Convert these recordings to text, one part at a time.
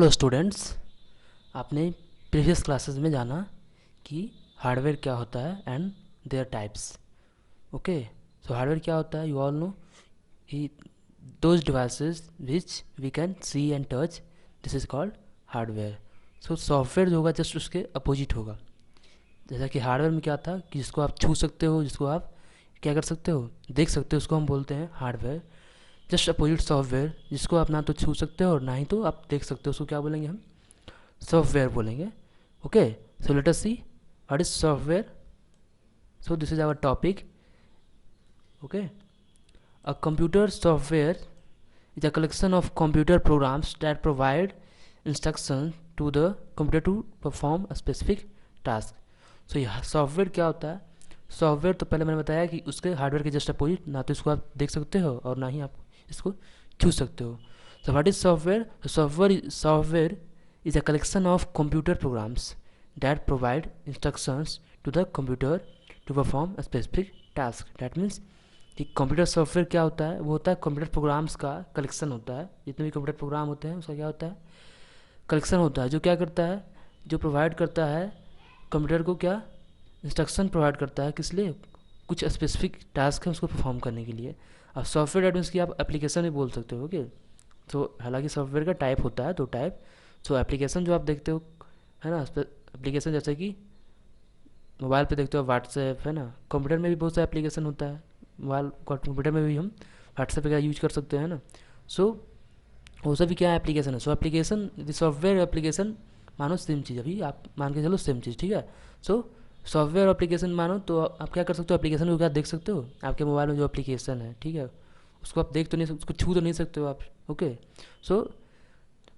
Hello students, आपने previous classes में जाना कि हार्डवेयर क्या होता है and their types. Okay, so hardware क्या होता है, यू ऑल नो कि those devices which we can see and touch, this is called hardware. So software जो होगा जस्ट उसके अपोजिट होगा. जैसा कि हार्डवेयर में क्या था कि जिसको आप छू सकते हो, जिसको आप क्या कर सकते हो, देख सकते हो, उसको हम बोलते हैं हार्डवेयर. जस्ट अपोजिट सॉफ्टवेयर, जिसको आप ना तो छू सकते हो और ना ही तो आप देख सकते हो, उसको क्या बोलेंगे हम, सॉफ्टवेयर बोलेंगे. Okay, so let us see what is software. So this is our topic. Okay, a computer software is a collection of computer programs that provide instructions to the computer to perform a specific task. So यह software क्या होता है. Software तो पहले मैंने बताया कि उसके हार्डवेयर के जस्ट अपोजिट, ना तो इसको आप देख सकते हो और ना ही आप इसको छू सकते हो. सो what is software. Software is a collection of computer programs that provide instructions to the computer to perform a specific task. That means कि कंप्यूटर सॉफ्टवेयर क्या होता है, वो होता है कंप्यूटर प्रोग्राम्स का कलेक्शन होता है. जितने भी कंप्यूटर प्रोग्राम होते हैं उसका क्या होता है, कलेक्शन होता है, जो क्या करता है, जो प्रोवाइड करता है कंप्यूटर को क्या, इंस्ट्रक्शन प्रोवाइड करता है. किस लिए, कुछ स्पेसिफिक टास्क है उसको परफॉर्म करने के लिए. अब सॉफ्टवेयर डेट मीन्स की आप एप्लीकेशन भी बोल सकते हो. ओके, तो हालांकि सॉफ्टवेयर का टाइप होता है, दो टाइप. सो एप्लीकेशन जो आप देखते हो है ना, एप्लीकेशन जैसे कि मोबाइल पे देखते हो व्हाट्सएप है ना, कंप्यूटर में भी बहुत सारा एप्लीकेशन होता है. मोबाइल कंप्यूटर में भी हम व्हाट्सएप वगैरह यूज कर सकते हैं ना. सो वो सभी क्या एप्लीकेशन है. सो एप्लीकेशन, सॉफ्टवेयर एप्लीकेशन मानो सेम चीज़, अभी आप मान के चलो सेम चीज़, ठीक है. सो सॉफ्टवेयर एप्लीकेशन मानो तो आप क्या कर सकते हो, एप्लीकेशन को क्या देख सकते हो, आपके मोबाइल में जो एप्लीकेशन है, ठीक है, उसको आप देख तो नहीं सकते, उसको छू तो नहीं सकते हो आप. ओके, सो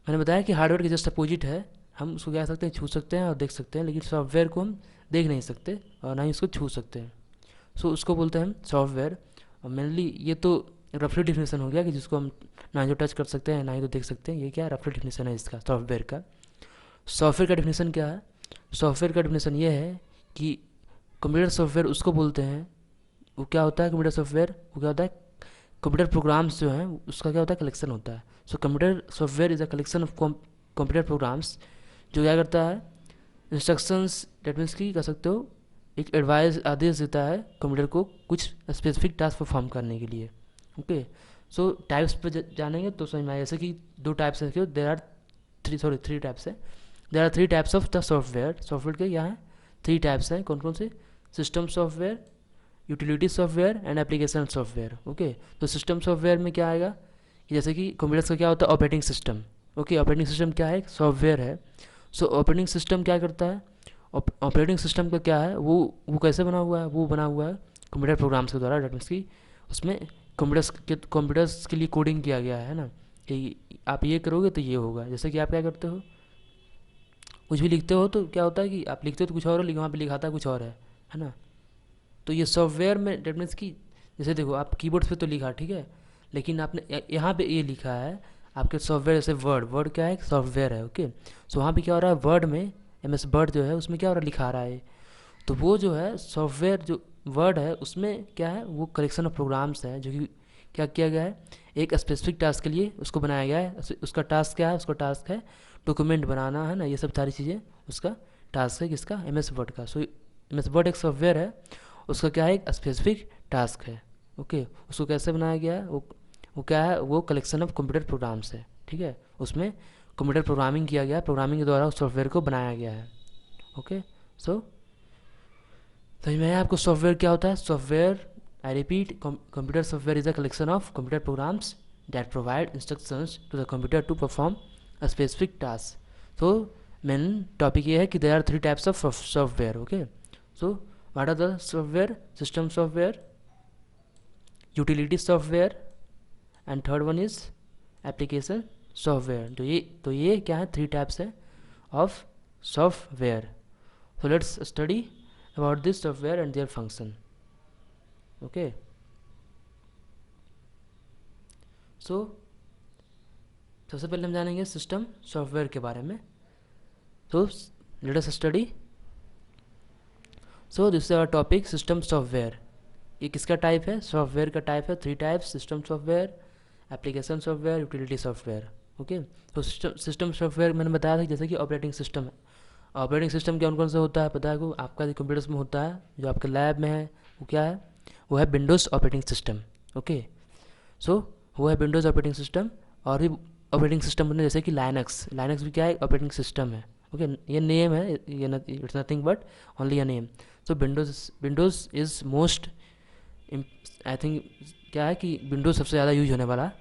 मैंने बताया कि हार्डवेयर के जस्ट अपोजिट है, हम उसको क्या कर सकते हैं, छू सकते हैं और देख सकते हैं, लेकिन सॉफ्टवेयर को हम देख नहीं सकते और ना ही उसको छू सकते हैं. सो उसको बोलते हैं हम सॉफ्टवेयर. और मेनली ये तो रफली डिफिनेशन हो गया कि जिसको हम ना जो टच कर सकते हैं ना ही तो देख सकते हैं. ये क्या रफली डिफिनेशन है इसका, सॉफ्टवेयर का. सॉफ्टवेयर का डिफिनेशन क्या है, सॉफ्टवेयर का डिफिनेशन ये है कि कंप्यूटर सॉफ्टवेयर उसको बोलते हैं, वो क्या होता है कंप्यूटर सॉफ्टवेयर, वो क्या होता है, कंप्यूटर प्रोग्राम्स जो हैं उसका क्या होता है, कलेक्शन होता है. So computer software is a collection of computer programmes जो क्या करता है, इंस्ट्रक्शंस डेट मीन्स की कह सकते हो, एक एडवाइस आदेश देता है कंप्यूटर को कुछ स्पेसिफिक टास्क परफॉर्म करने के लिए. ओके, सो टाइप्स पे जानेंगे तो समझ में आए, जैसे कि दो टाइप्स है, देर आर थ्री टाइप्स है. There are three types of the software. Software के क्या है, थ्री टाइप्स हैं. कौन कौन से, system software, utility software and application software. Okay, तो सिस्टम सॉफ्टवेयर में क्या आएगा कि जैसे कि कंप्यूटर का क्या होता है, operating system. Okay, operating system क्या है, सॉफ्टवेयर है. सो ऑपरेटिंग सिस्टम क्या करता है, ऑपरेटिंग सिस्टम का क्या है, वो कैसे बना हुआ है, वो बना हुआ है कंप्यूटर प्रोग्राम्स के द्वारा. डेट मीन्स की उसमें कंप्यूटर्स के लिए कोडिंग किया गया है ना, कि आप ये करोगे तो ये होगा. जैसे कि आप क्या करते हो, कुछ भी लिखते हो तो क्या होता है कि आप लिखते हो तो कुछ और हो, वहाँ पे लिखाता है कुछ और है ना. तो ये सॉफ्टवेयर में डेट मीन्स की जैसे देखो आप कीबोर्ड पे तो लिखा, ठीक है, लेकिन आपने यहाँ पे ये लिखा है आपके सॉफ्टवेयर, जैसे वर्ड, वर्ड क्या है, सॉफ्टवेयर है. ओके, सो वहाँ पे क्या हो रहा है, वर्ड में MS वर्ड जो है उसमें क्या हो रहा है, लिखा रहा है. तो वो जो है सॉफ्टवेयर जो वर्ड है उसमें क्या है, वो कलेक्शन ऑफ प्रोग्राम्स है जो कि क्या किया गया है, एक स्पेसिफिक टास्क के लिए उसको बनाया गया है. उसका टास्क क्या है, उसका टास्क है डॉक्यूमेंट बनाना है ना, ये सब सारी चीज़ें उसका टास्क है किसका, MS वर्ड का. सो MS वर्ड एक सॉफ्टवेयर है, उसका क्या है, एक स्पेसिफिक टास्क है. ओके, उसको कैसे बनाया गया है, वो क्या है, वो कलेक्शन ऑफ कंप्यूटर प्रोग्राम्स है, ठीक है. उसमें कंप्यूटर प्रोग्रामिंग किया गया, प्रोग्रामिंग के द्वारा उस सॉफ्टवेयर को बनाया गया है. ओके, सो समझ में आया आपको सॉफ्टवेयर क्या होता है. Software, I repeat, computer software is a collection of computer programs that provide instructions to the computer to perform a specific task. तो मेन टॉपिक ये है कि there are three types of software. Okay, so what are the software, system software, utility software and third one is application software. तो ये क्या है, three types है of software. So let's study about this software and their function. Okay, so सबसे पहले हम जानेंगे system software के बारे में. तो let us study. So this is our topic, system software. ये किसका टाइप है, सॉफ्टवेयर का टाइप है, three types, system software, application software, utility software. Okay. तो सिस्टम सॉफ्टवेयर मैंने बताया था जैसे कि ऑपरेटिंग सिस्टम है। ऑपरेटिंग सिस्टम कौन कौन सा होता है पता है आपको? आपका जो कंप्यूटर्स में होता है, जो आपके लैब में है, वो क्या है? वो है विंडोज़ ऑपरेटिंग सिस्टम। ओके। सो वो है विंडोज़ ऑपरेटिंग सिस्टम। और भी ऑपरेटिंग सिस्टम बने जैसे कि लाइनक्स। लाइनक्स भी क्या है? ऑपरेटिंग सिस्टम है। ओके। ये नेम है, ये it's nothing but only a name. So Windows is most, I think क्या है कि विंडोज़ सबसे ज़्यादा यूज होने वाला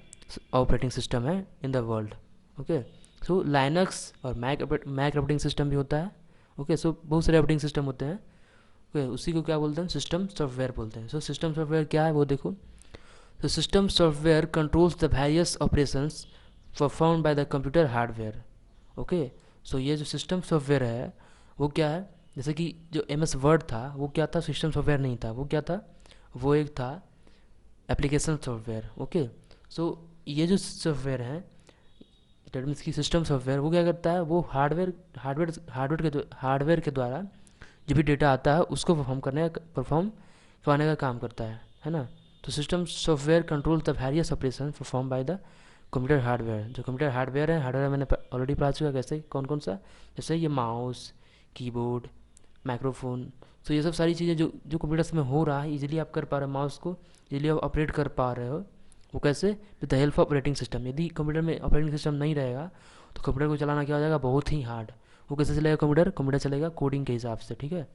ऑपरेटिंग सिस्टम है in the world. Okay. So Linux और मैक ऑपरेटिंग सिस्टम भी होता है। ओके। सो बहुत सारे ऑपरेटिंग सिस्टम होते हैं। ओके। उसी को क्या बोलते हैं? सिस्टम सॉफ्टवेयर बोलते हैं। सो सिस्टम सॉफ्टवेयर क्या है वो देखो। तो system software controls the various operations perform by the computer hardware. Okay. So ये जो सिस्टम सॉफ्टवेयर है वो क्या है? जैसे कि जो एम एस वर्ड था वो क्या था? सिस्टम सॉफ्टवेयर नहीं था, वो क्या था? वो एक था एप्लीकेशन सॉफ्टवेयर। ओके। सो ये जो सॉफ्टवेयर है, डेट मीन्स की सिस्टम सॉफ्टवेयर, वो क्या करता है? वो हार्डवेयर के द्वारा जो भी डेटा आता है उसको परफॉर्म करवाने का काम करता है ना। तो system software control the various operation perform by the computer hardware. जो कंप्यूटर हार्डवेयर मैंने ऑलरेडी पढ़ा चुका। कैसे? कौन कौन सा? जैसे ये माउस, कीबोर्ड, माइक्रोफोन। तो ये सब सारी चीज़ें जो जो कंप्यूटर्स में हो रहा है, इजीली आप कर पा रहे हो, माउस को इजीली आप ऑपरेट कर पा रहे हो। वो कैसे? With the help of operating system. यदि कंप्यूटर में ऑपरेटिंग सिस्टम नहीं रहेगा तो कंप्यूटर को चलाना क्या हो जाएगा? बहुत ही हार्ड। वो कैसे चलेगा कंप्यूटर? कंप्यूटर चलेगा कोडिंग के हिसाब से, ठीक है।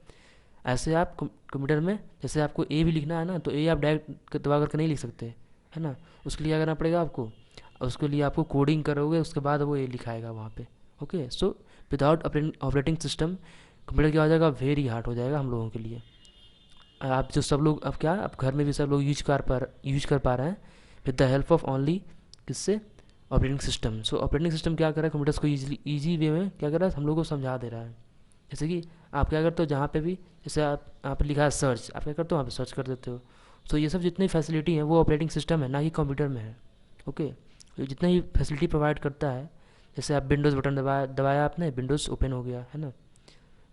ऐसे आप कंप्यूटर में जैसे आपको ए भी लिखना है ना, तो ए आप डायरेक्ट दबा करके नहीं लिख सकते, है ना। उसके लिए क्या करना पड़ेगा आपको? उसके लिए आपको कोडिंग करोगे, उसके बाद वो ए लिखाएगा वहाँ पे। Okay. So without operating system computer क्या हो जाएगा? वेरी हार्ड हो जाएगा हम लोगों के लिए। आप जो सब लोग अब क्या, अब घर में भी सब लोग यूज कर पा रहे हैं with the help of only किससे? Operating system. So operating system क्या कर रहा है? कंप्यूटर्स को ईजी वे में क्या कर रहा है? हम लोग को समझा दे रहा है। जैसे कि आप क्या करते हो, जहाँ पे भी जैसे आप लिखा है सर्च, आप क्या करते हो? वहाँ पे सर्च कर देते हो। सो ये सब जितनी फैसिलिटी है वो ऑपरेटिंग सिस्टम है, ना कि कंप्यूटर में है। ओके। तो जितना ही फैसिलिटी प्रोवाइड करता है, जैसे आप विंडोज़ बटन दबाया आपने, विंडोज़ ओपन हो गया, है ना।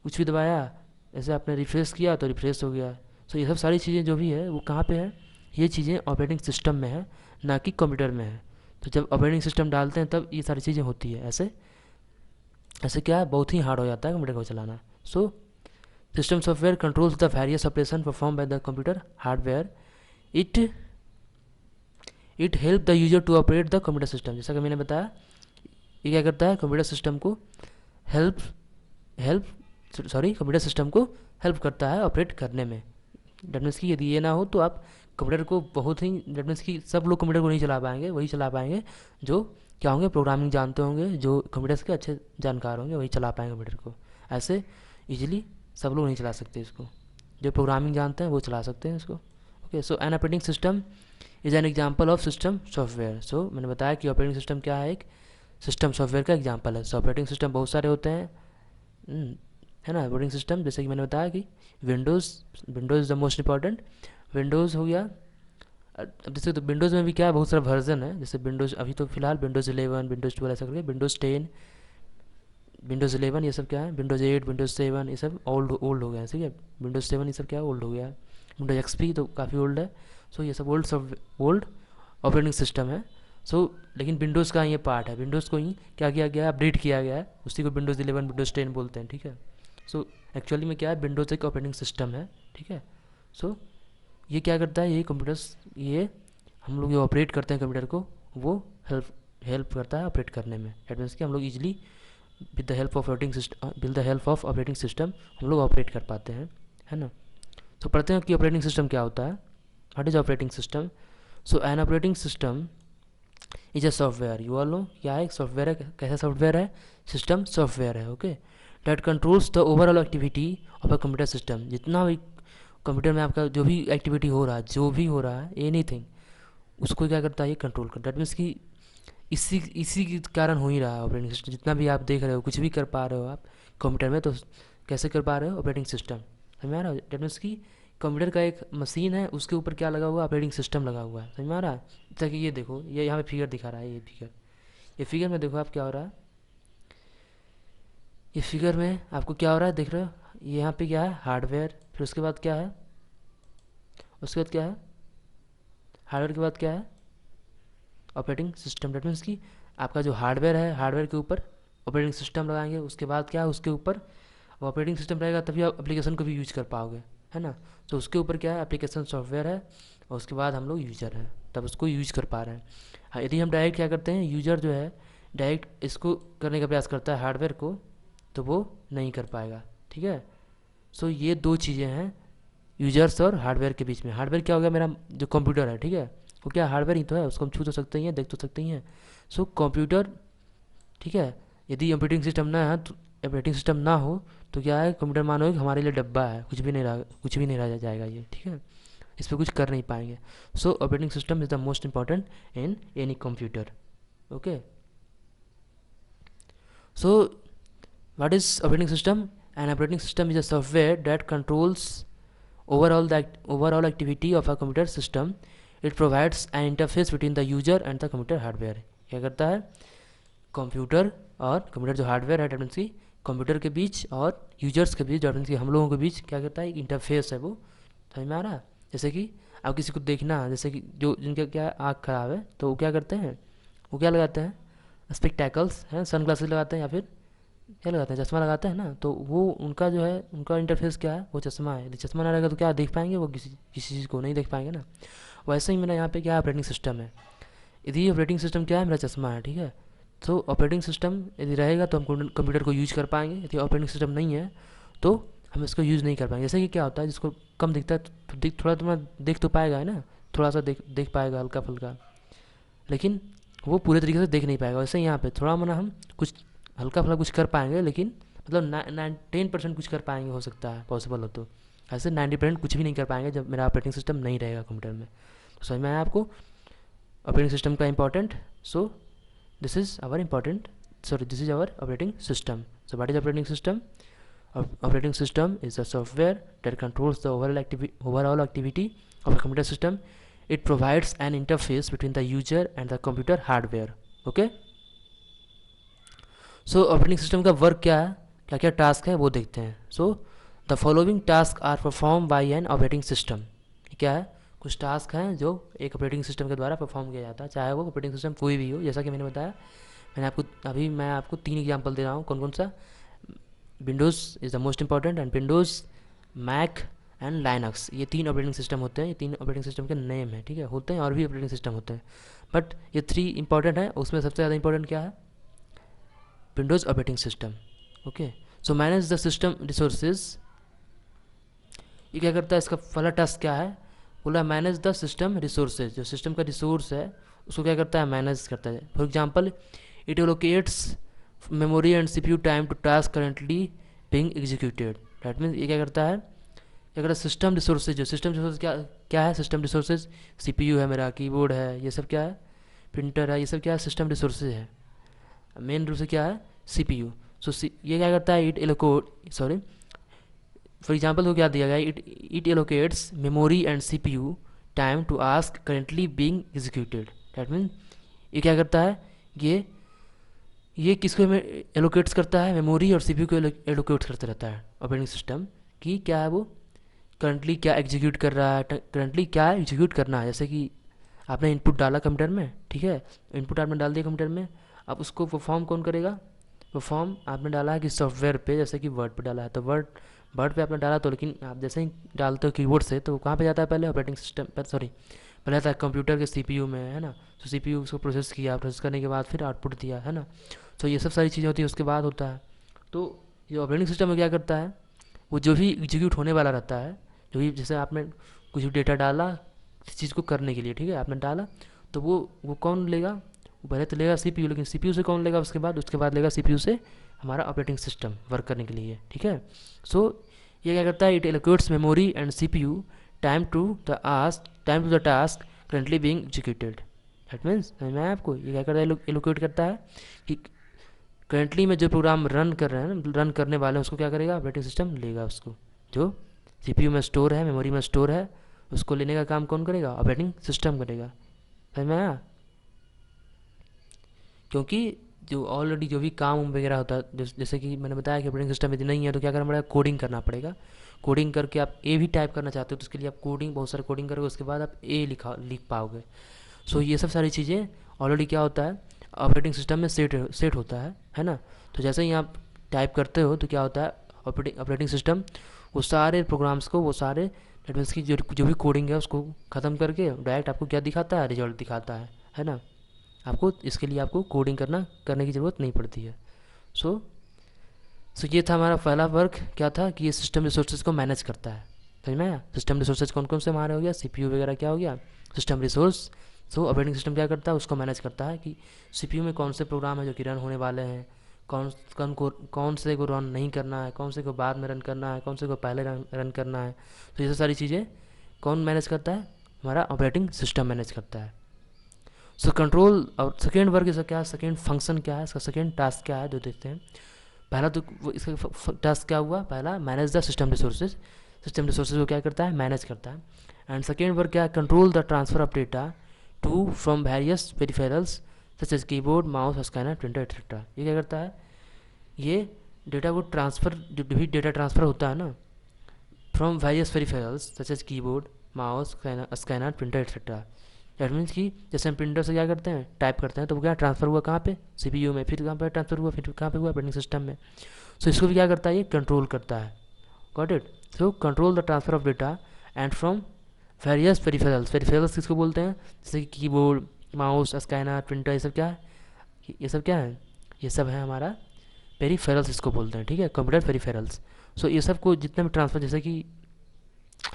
कुछ भी दबाया, जैसे आपने रिफ्रेश किया तो रिफ्रेश हो गया। सो ये सब सारी चीज़ें जो भी है वो कहाँ पे है? ये चीज़ें ऑपरेटिंग सिस्टम में है, ना कि कंप्यूटर में है। तो जब ऑपरेटिंग सिस्टम डालते हैं तब ये सारी चीज़ें होती है। ऐसे ऐसे क्या है? बहुत ही हार्ड हो जाता है कंप्यूटर को चलाना। So system software controls the various operation perform by the computer hardware. It it help the user to operate the computer system. जैसा कि मैंने बताया, ये क्या करता है? कंप्यूटर सिस्टम को हेल्प हेल्प कंप्यूटर सिस्टम को हेल्प करता है ऑपरेट करने में। डेट मीन्स की यदि ये ना हो तो आप कंप्यूटर को बहुत ही, डेट मीन्स की सब लोग कंप्यूटर को नहीं चला पाएंगे, वही चला पाएंगे जो क्या होंगे? प्रोग्रामिंग जानते होंगे, जो कंप्यूटर्स के अच्छे जानकार होंगे, वही चला पाएंगे कंप्यूटर को। ऐसे इजीली सब लोग नहीं चला सकते इसको। जो प्रोग्रामिंग जानते हैं वो चला सकते हैं इसको। Okay. So an operating system is an example of system software. So मैंने बताया कि ऑपरेटिंग सिस्टम क्या है? एक सिस्टम सॉफ्टवेयर का एग्जाम्पल है। सो ऑपरेटिंग सिस्टम बहुत सारे होते हैं, है ना। ऑपरेटिंग सिस्टम जैसे कि मैंने बताया कि Windows Windows is the most important. Windows हो गया। अब जैसे तो विंडोज़ में भी क्या है? बहुत सारा वर्जन है। जैसे विंडोज़ अभी तो फिलहाल विंडोज़ 11, विंडोज़ 12 ऐसा करके, विंडोज़ 10, विंडोज़ 11, ये सब क्या है? विंडोज़ 8, विंडोज़ 7, ये सब ओल्ड ओल्ड हो गया है, ठीक है। विंडोज़ 7 ये सब क्या है? ओल्ड हो गया है। विंडोज़ एक्सपी तो काफ़ी ओल्ड है। सो ये सब ओल्ड ऑपरेटिंग सिस्टम है। सो लेकिन विंडोज़ का ये पार्ट है, विंडोज़ को ही क्या किया गया है? अपडेट किया गया है, उसी को विंडोज़ 11, विंडोज़ 10 बोलते हैं, ठीक है। सो एक्चुअली में क्या है? विंडोज़ एक ऑपरेटिंग सिस्टम है, ठीक है। सो ये क्या करता है? ये कंप्यूटर्स, ये हम लोग जो ऑपरेट करते हैं कंप्यूटर को, वो हेल्प हेल्प करता है ऑपरेट करने में। डेट मीन्स कि हम लोग easily with the help of operating system हम लोग ऑपरेट कर पाते हैं, है ना। तो पढ़ते हैं कि ऑपरेटिंग सिस्टम क्या होता है। What is operating system? So an operating system is a software. You all no क्या है? एक सॉफ्टवेयर है। कैसा सॉफ्टवेयर है? सिस्टम सॉफ्टवेयर है। Okay. That controls the overall activity of a computer system. जितना भी कंप्यूटर में आपका जो भी एक्टिविटी हो रहा है, जो भी हो रहा है, एनीथिंग, उसको क्या करता है? ये कंट्रोल करता है। डेट मीन्स कि इसी इसी के कारण हो ही रहा है ऑपरेटिंग सिस्टम। जितना भी आप देख रहे हो, कुछ भी कर पा रहे हो आप कंप्यूटर में, तो कैसे कर पा रहे हो? Operating system. समझ में आ रहा है? डेट मीन्स कि कंप्यूटर का एक मशीन है, उसके ऊपर क्या लगा हुआ है? ऑपरेटिंग सिस्टम लगा हुआ है। समझ में आ रहा है? जैसा कि ये देखो, ये यहाँ पे फिगर दिखा रहा है, ये फिगर में देखो आप क्या हो रहा है। ये फिगर में आपको क्या हो रहा है? देख रहे हो? ये यहाँ पे क्या है? हार्डवेयर। फिर उसके बाद क्या है? उसके बाद क्या है? हार्डवेयर के बाद क्या है? Operating system. डेट मीन्स कि आपका जो हार्डवेयर है, हार्डवेयर के ऊपर ऑपरेटिंग सिस्टम लगाएंगे, उसके बाद क्या है, उसके ऊपर ऑपरेटिंग सिस्टम रहेगा तभी आप एप्लीकेशन को भी यूज कर पाओगे, है ना। तो उसके ऊपर क्या है, एप्लीकेशन सॉफ्टवेयर है, और उसके बाद हम लोग यूजर हैं, तब उसको यूज कर पा रहे हैं। हाँ, यदि हम डायरेक्ट क्या करते हैं, यूजर जो है डायरेक्ट इसको करने का प्रयास करता है हार्डवेयर को, तो वो नहीं कर पाएगा, ठीक है। सो ये दो चीज़ें हैं यूजर्स और हार्डवेयर के बीच में। हार्डवेयर क्या हो गया, मेरा जो कंप्यूटर है, ठीक है, वो क्या हार्डवेयर ही तो है, उसको हम छू तो सकते ही हैं, देख तो सकते ही हैं। सो कंप्यूटर, ठीक है, यदि ऑपरेटिंग सिस्टम ना है, तो ऑपरेटिंग सिस्टम ना हो तो क्या है, कंप्यूटर मानो कि हमारे लिए डब्बा है, कुछ भी नहीं रह जाएगा ये, ठीक है, इस पर कुछ कर नहीं पाएंगे। सो operating system is the most important in any computer. Okay, so what is operating system? An operating system is a software that controls overall activity of a computer system. It provides an interface between the user and the computer hardware. क्या करता है, computer और computer जो hardware है definitely computer के बीच और users के बीच, definitely हम लोगों के बीच क्या करता है, एक इंटरफेस है, वो समझ में आ रहा है। जैसे कि आप किसी को देखना, जैसे कि जो जिनका क्या आँख खराब है, तो वो क्या करते हैं, वो क्या लगाते हैं, स्पेक्टैकल्स हैं, सन ग्लासेस लगाते हैं, या फिर क्या लगाते हैं, चश्मा लगाते हैं ना। तो वो उनका जो है, उनका इंटरफेस क्या है, वो चश्मा है। यदि चश्मा ना रहेगा तो क्या देख पाएंगे, वो किसी किसी चीज़ को नहीं देख पाएंगे ना। वैसे ही मेरा यहाँ पे क्या ऑपरेटिंग सिस्टम है, यदि ऑपरेटिंग सिस्टम क्या है, मेरा चश्मा है, ठीक है। तो ऑपरेटिंग सिस्टम यदि रहेगा तो हम कंप्यूटर को यूज कर पाएंगे, यदि ऑपरेटिंग सिस्टम नहीं है तो हम इसको यूज़ नहीं कर पाएंगे। जैसे कि क्या होता है, जिसको कम दिखता है तो थोड़ा तुम्हें देख तो पाएगा, है ना, थोड़ा सा देख पाएगा हल्का फुल्का, लेकिन वो पूरे तरीके से देख नहीं पाएगा। वैसे ही यहाँ पे थोड़ा मना हम कुछ हल्का फुल्का कुछ कर पाएंगे, लेकिन मतलब 10% कुछ कर पाएंगे, हो सकता है पॉसिबल हो तो। ऐसे 90% कुछ भी नहीं कर पाएंगे जब मेरा ऑपरेटिंग सिस्टम नहीं रहेगा कंप्यूटर में। तो समझ में आया आपको ऑपरेटिंग सिस्टम का important? So this is our important, sorry, this is our operating system. So what is operating system? Operating system is a software that controls the overall activity of a computer system. It provides an interface between the user and the computer hardware. Okay? So operating system का work क्या है, क्या क्या task है वो देखते हैं। So the following task are perform by an operating system. क्या है, कुछ टास्क हैं जो एक ऑपरेटिंग सिस्टम के द्वारा परफॉर्म किया जाता है, चाहे वो ऑपरेटिंग सिस्टम कोई भी हो। जैसा कि मैंने बताया, मैं आपको 3 एग्जाम्पल दे रहा हूँ, कौन कौन सा। Windows is the most important, and Windows, Mac and Linux, ये 3 ऑपरेटिंग सिस्टम होते हैं। ये 3 ऑपरेटिंग सिस्टम के नेम है, ठीक है, होते हैं और भी ऑपरेटिंग सिस्टम होते हैं, बट ये 3 इंपॉर्टेंट है। उसमें सबसे ज़्यादा इंपॉर्टेंट क्या है, Windows operating system. Okay, so manage the system resources. ये क्या करता है, इसका पहला टास्क क्या है, बोला मैनेज द सिस्टम रिसोर्सेज। जो सिस्टम का रिसोर्स है उसको क्या करता है, मैनेज करता है। For example, it allocates memory and CPU time to task currently being executed. That means ये क्या करता है, क्या करता है, सिस्टम रिसोर्सेज। जो सिस्टम रिसोर्सेज क्या क्या है, सिस्टम रिसोर्सेज सीपीयू है मेरा, कीबोर्ड है, ये सब क्या है, प्रिंटर है, ये सब क्या है, सिस्टम रिसोर्सेज है। मेन रूप से क्या है, सीपीयू। सो ये क्या करता है, फॉर एग्जांपल को क्या दिया गया, it allocates memory and CPU time to ask currently being executed. That mean ये क्या करता है, ये किसको एलोकेट्स करता है, मेमोरी और सीपीयू को एलोकेट्स करते रहता है ऑपरेटिंग सिस्टम, कि क्या है वो करंटली क्या एग्जीक्यूट कर रहा है, करंटली क्या एग्जीक्यूट करना है। जैसे कि आपने इनपुट डाला कंप्यूटर में, ठीक है, इनपुट आपने डाल दिया कंप्यूटर में, अब उसको परफॉर्म कौन करेगा, परफॉर्म आपने डाला है कि सॉफ्टवेयर पे, जैसे कि वर्ड पे डाला है, तो वर्ड पे आपने डाला, तो लेकिन आप जैसे ही डालते हो कीबोर्ड से, तो कहाँ पे जाता है, पहले ऑपरेटिंग सिस्टम पर, सॉरी, पहले आता है कंप्यूटर के सीपीयू में, है ना। तो सीपीयू उसको प्रोसेस किया, प्रोसेस करने के बाद फिर आउटपुट दिया, है ना। तो ये सब सारी चीज़ें होती है, उसके बाद होता है। तो ये ऑपरेटिंग सिस्टम में क्या करता है, वो जो भी एग्जीक्यूट होने वाला रहता है, जो भी, जैसे आपने कुछ भी डेटा डाला किसी चीज़ को करने के लिए, ठीक है, आपने डाला, तो वो कौन लेगा, वो पहले तो लेगा सीपीयू, लेकिन सीपीयू से कौन लेगा उसके बाद लेगा सीपीयू से हमारा ऑपरेटिंग सिस्टम वर्क करने के लिए, ठीक है। सो ये क्या करता है, it allocates memory and CPU time to the task currently being executed. That means मैं आपको ये क्या करता है, एलोकेट करता है कि करंटली में जो प्रोग्राम रन कर रहे हैं, रन करने वाले हैं, उसको क्या करेगा, ऑपरेटिंग सिस्टम लेगा, उसको जो सीपीयू में स्टोर है, मेमोरी में स्टोर है, उसको लेने का काम कौन करेगा, ऑपरेटिंग सिस्टम करेगा। समझ में आया? क्योंकि जो ऑलरेडी जो भी काम वगैरह होता है, जैसे कि मैंने बताया कि ऑपरेटिंग सिस्टम यदि नहीं है तो क्या करना पड़ेगा, कोडिंग करना पड़ेगा। कोडिंग करके आप ए भी टाइप करना चाहते हो तो उसके लिए आप बहुत सारे कोडिंग करोगे, उसके बाद आप ए लिख पाओगे। सो ये सब सारी चीज़ें ऑलरेडी क्या होता है, ऑपरेटिंग सिस्टम में सेट होता है ना। तो जैसे ही आप टाइप करते हो तो क्या होता है, ऑपरेटिंग सिस्टम वो सारे प्रोग्राम्स को, वो सारे डेट मीन्स की जो भी कोडिंग है उसको ख़त्म करके डायरेक्ट आपको क्या दिखाता है, रिजल्ट दिखाता है ना। आपको इसके लिए आपको कोडिंग करने की ज़रूरत नहीं पड़ती है। सो सो ये था हमारा पहला वर्क, क्या था कि ये सिस्टम रिसोर्सेज को मैनेज करता है। समझ में आया? सिस्टम रिसोर्सेज कौन कौन से हमारे हो गया, सीपीयू वगैरह क्या हो गया, सिस्टम रिसोर्स। सो ऑपरेटिंग सिस्टम क्या करता है, उसको मैनेज करता है कि सीपीयू में कौन से प्रोग्राम है जो कि रन होने वाले हैं, कौन से को रन नहीं करना है, कौन से को बाद में रन करना है, कौन से को पहले रन करना है। तो ये सारी चीज़ें कौन मैनेज करता है, हमारा ऑपरेटिंग सिस्टम मैनेज करता है। सो कंट्रोल और सेकेंड वर्क इसका क्या है, सेकेंड फंक्शन क्या है, इसका सेकेंड टास्क क्या है जो देखते हैं। पहला तो वो इसका टास्क क्या हुआ, पहला manage the system resources, system resources को क्या करता है, मैनेज करता है। एंड सेकेंड वर्क क्या है, control the transfer of data to from various peripherals such as keyboard, mouse, scanner, printer etcetera. ये क्या करता है, ये डेटा को ट्रांसफ़र, जो भी डेटा ट्रांसफ़र होता है ना, from various peripherals such as keyboard, mouse, scanner, printer etcetera. That means कि जैसे हम प्रिंटर से क्या करते हैं, टाइप करते हैं, तो वो क्या ट्रांसफ़र हुआ कहाँ पे, सीपीयू में, फिर कहाँ पे ट्रांसफ़र हुआ, फिर कहाँ पे हुआ, ऑपरेटिंग सिस्टम में। सो इसको भी क्या करता है, ये कंट्रोल करता है। Got it? So control the transfer of data and from various peripherals. Peripherals किसको बोलते हैं, जैसे कि कीबोर्ड, माउस, स्कैनर, प्रिंटर, ये सब क्या है, ये सब क्या है, ये सब है हमारा पेरिफेरल्स इसको बोलते हैं, ठीक है, कंप्यूटर पेरिफेरल्स। सो ये सब को जितना भी ट्रांसफ़र, जैसे कि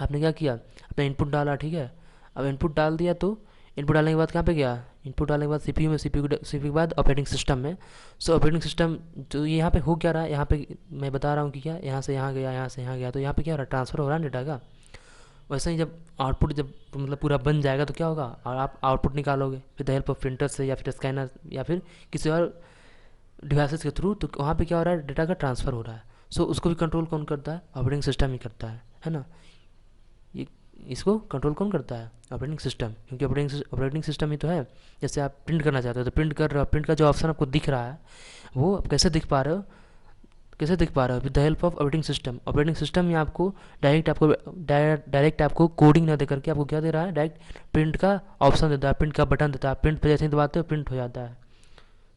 आपने क्या किया, अपना इनपुट डाला, ठीक है, अब इनपुट डाल दिया तो इनपुट डालने के बाद कहाँ पे गया, इनपुट डालने के बाद सीपीयू में, सीपीयू के बाद ऑपरेटिंग सिस्टम में। सो ऑपरेटिंग सिस्टम जो यहाँ पे हो क्या रहा है, यहाँ पे मैं बता रहा हूँ कि क्या, यहाँ से यहाँ गया, यहाँ से यहाँ गया, तो यहाँ पे क्या हो रहा है, ट्रांसफ़र हो रहा है डेटा का। वैसे ही जब आउटपुट जब मतलब पूरा बन जाएगा तो क्या होगा, और आप आउटपुट निकालोगे with the help of printer से या फिर स्कैनर या फिर किसी और डिवाइसेस के थ्रू, तो वहाँ पे क्या हो रहा है, डेटा का ट्रांसफ़र हो रहा है। सो उसको भी कंट्रोल कौन करता है, ऑपरेटिंग सिस्टम ही करता है ना। ये इसको कंट्रोल कौन करता है, ऑपरेटिंग सिस्टम, क्योंकि ऑपरेटिंग सिस्टम ही तो है। जैसे आप प्रिंट करना चाहते हो तो प्रिंट कर रहे हो, प्रिंट का जो ऑप्शन आपको दिख रहा है वो आप कैसे दिख पा रहे हो, कैसे दिख पा रहे हो, with the help of operating system. Operating system ही आपको डायरेक्ट आपको कोडिंग ना दे करके आपको क्या दे रहा है, डायरेक्ट प्रिंट का ऑप्शन देता है, प्रिंट का बटन देता है, प्रिंट पे जैसे ही दबाते हो प्रिंट हो जाता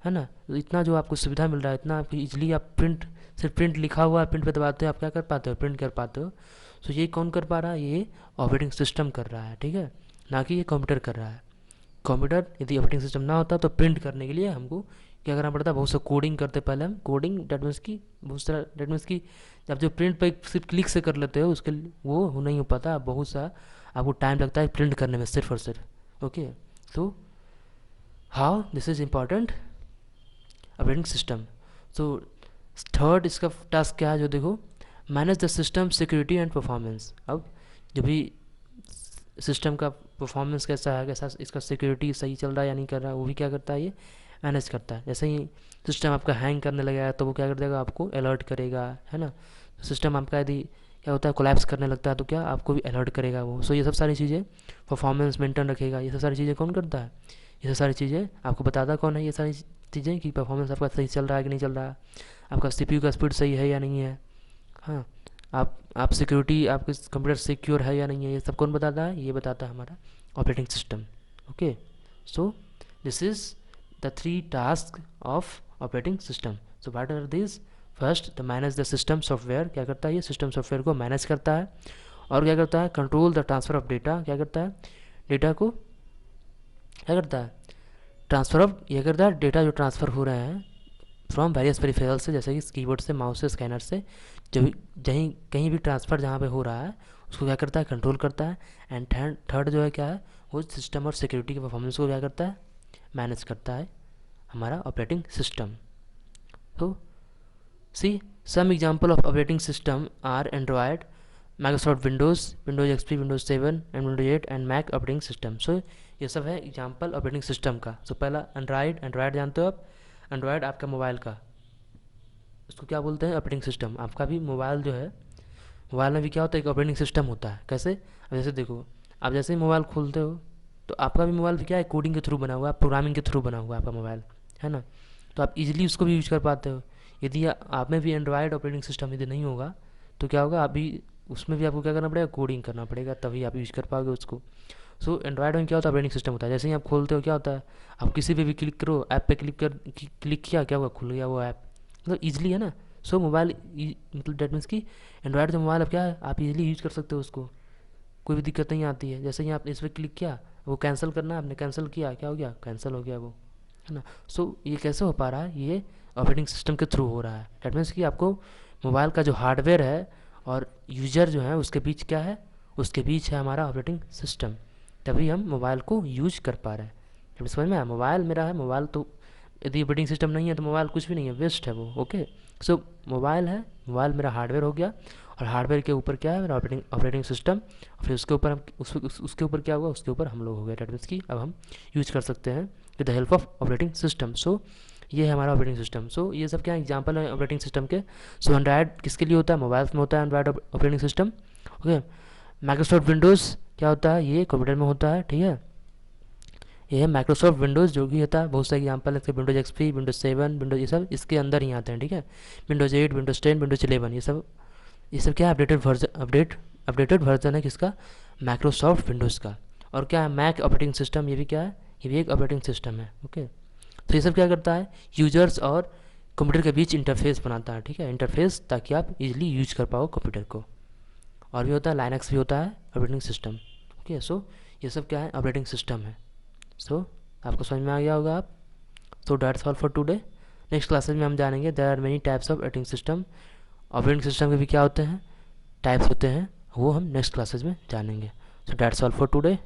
है ना। तो इतना जो आपको सुविधा मिल रहा है, इतना आपको इजीली आप प्रिंट, सिर्फ प्रिंट लिखा हुआ है, प्रिंट पे दबाते हो आप क्या कर पाते हो, प्रिंट कर पाते हो। सो ये कौन कर पा रहा है, ये ऑपरेटिंग सिस्टम कर रहा है, ठीक है, ना कि ये कंप्यूटर कर रहा है। कंप्यूटर यदि ऑपरेटिंग सिस्टम ना होता तो प्रिंट करने के लिए हमको क्या करना पड़ता, बहुत सा कोडिंग करते पहले हम, कोडिंग डेट मीन्स की बहुत सारा, डेट मीन्स की जब जो प्रिंट पे सिर्फ क्लिक से कर लेते हो उसके वो नहीं हो पाता, बहुत सा आपको टाइम लगता है प्रिंट करने में सिर्फ और सिर्फ। ओके, तो how this is important operating system. So third इसका टास्क क्या है, जो देखो, manage the system security and performance. अब जो भी सिस्टम का परफॉर्मेंस कैसा है, कैसा इसका सिक्योरिटी सही चल रहा है या नहीं कर रहा है, वो भी क्या करता है, ये मैनेज करता है। जैसे ही सिस्टम आपका हैंग करने लगेगा तो वो क्या कर देगा, आपको अलर्ट करेगा, है ना। सिस्टम आपका यदि क्या होता है, कोलैप्स करने लगता है तो क्या आपको भी अलर्ट करेगा वो। सो ये सब सारी चीज़ें, परफॉर्मेंस मेंटेन रखेगा, ये सब सारी चीज़ें कौन करता है, ये सब सारी चीज़ें आपको बताता कौन है, ये सारी चीज़ें कि परफॉर्मेंस आपका सही चल रहा है कि नहीं चल रहा है, आपका सीपीयू का स्पीड सही है या नहीं है, हाँ, आप सिक्योरिटी, आपके कंप्यूटर सिक्योर है या नहीं है, ये सब कौन बताता है, ये बताता है हमारा operating system. Okay, so this is the three task of operating system. So what are this, first the manage the system software, क्या करता है, ये सिस्टम सॉफ्टवेयर को मैनेज करता है। और क्या करता है, control the transfer of data, क्या करता है, डेटा को क्या करता है, ट्रांसफ़र ऑफ, ये करता है डेटा जो ट्रांसफ़र हो रहे हैं फ्रॉम वेरियस पेरिफेरल से, जैसे कि कीबोर्ड से, माउस से, स्कैनर से, जब जहीं कहीं भी ट्रांसफ़र जहाँ पे हो रहा है उसको क्या करता है, कंट्रोल करता है। एंड थर्ड जो है क्या है, वो सिस्टम और सिक्योरिटी के परफॉर्मेंस को क्या करता है, मैनेज करता है हमारा ऑपरेटिंग सिस्टम। तो see some example of operating system are Android, Microsoft Windows, Windows XP, Windows 7 and Windows 8 and Mac operating system. So ये सब है एग्जांपल ऑपरेटिंग सिस्टम का। सो पहला एंड्रॉयड, एंड्रॉयड जानते हो आप, एंड्रॉयड आपका मोबाइल का, उसको क्या बोलते हैं, ऑपरेटिंग सिस्टम। आपका भी मोबाइल जो है, मोबाइल में भी क्या होता है, एक ऑपरेटिंग सिस्टम होता है। कैसे, अब जैसे देखो, आप जैसे ही मोबाइल खोलते हो तो आपका भी मोबाइल भी क्या है, कोडिंग के थ्रू बना हुआ है, प्रोग्रामिंग के थ्रू बना हुआ है आपका मोबाइल, है ना। तो आप इजीली उसको भी यूज कर पाते हो। यदि आप में भी एंड्रॉयड ऑपरेटिंग सिस्टम यदि नहीं होगा तो क्या होगा, अभी उसमें भी आपको क्या करना पड़ेगा, कोडिंग करना पड़ेगा, तभी आप यूज कर पाओगे उसको। सो एंड्रॉयड में क्या होता है, ऑपरेटिंग सिस्टम होता है। जैसे ही आप खोलते हो क्या होता है, आप किसी पे भी क्लिक करो, ऐप पे क्लिक किया, क्या हुआ, खुल गया वो ऐप, मतलब ईजिली है ना। सो मोबाइल मतलब डेट मीन्स कि एंड्रॉयड जो मोबाइल अब क्या है, आप इजीली यूज कर सकते हो उसको, कोई भी दिक्कत नहीं आती है। जैसे ही आपने इस पर क्लिक किया, वो कैंसिल करना है, आपने कैंसिल किया, क्या हो गया, कैंसिल हो गया वो, है ना। सो ये कैसे हो पा रहा है, ये ऑपरेटिंग सिस्टम के थ्रू हो रहा है। डेट मीन्स कि आपको मोबाइल का जो हार्डवेयर है और यूजर जो है उसके बीच क्या है, उसके बीच है हमारा ऑपरेटिंग सिस्टम, तभी हम मोबाइल को यूज कर पा रहे हैं। जब समझ में आया, मोबाइल मेरा है, मोबाइल तो यदि ऑपरेटिंग सिस्टम नहीं है तो मोबाइल कुछ भी नहीं है, वेस्ट है वो। ओके, सो मोबाइल है, मोबाइल मेरा हार्डवेयर हो गया, और हार्डवेयर के ऊपर क्या है, मेरा ऑपरेटिंग ऑपरेटिंग सिस्टम। फिर उसके ऊपर हम उसके ऊपर क्या हुआ, उसके ऊपर हम लोग हो गए। डेट मीन्स कि अब हम यूज कर सकते हैं with the help of operating system. So ये है हमारा ऑपरेटिंग सिस्टम। सो ये सब क्या एग्जांपल है ऑपरेटिंग सिस्टम के। सो एंड्रॉयड किसके लिए होता है, मोबाइल्स में होता है Android operating system. Okay, Microsoft Windows क्या होता है, ये कंप्यूटर में होता है, ठीक है। ये है माइक्रोसॉफ्ट विंडोज़, जो भी होता है, बहुत सारे एग्जांपल है इसके, विंडोज एक्सपी, विंडोज 7, विंडोज, ये सब इसके अंदर ही आते हैं, ठीक है। विंडोज 8, विंडोज 10, विंडोज 11, ये सब क्या है, अपडेटेड वर्जन है किसका, माइक्रोसॉफ्ट विंडोज़ का। और क्या है, मैक ऑपरेटिंग सिस्टम, ये भी क्या है, ये भी एक ऑपरेटिंग सिस्टम है। ओके, तो ये सब क्या करता है, यूजर्स और कंप्यूटर के बीच इंटरफेस बनाता है, ठीक है, इंटरफेस, ताकि आप इजीली यूज कर पाओ कंप्यूटर को। और भी होता है, लाइनक्स भी होता है ऑपरेटिंग सिस्टम। ओके, सो ये सब क्या है, ऑपरेटिंग सिस्टम है। सो आपको समझ में आ गया होगा आप। So that's all for today. Next classes में हम जानेंगे there are many types of operating system, operating system के भी क्या होते हैं, टाइप्स होते हैं, वो हम नेक्स्ट क्लासेज में जानेंगे। सो डैट्स ऑल फॉर टुडे।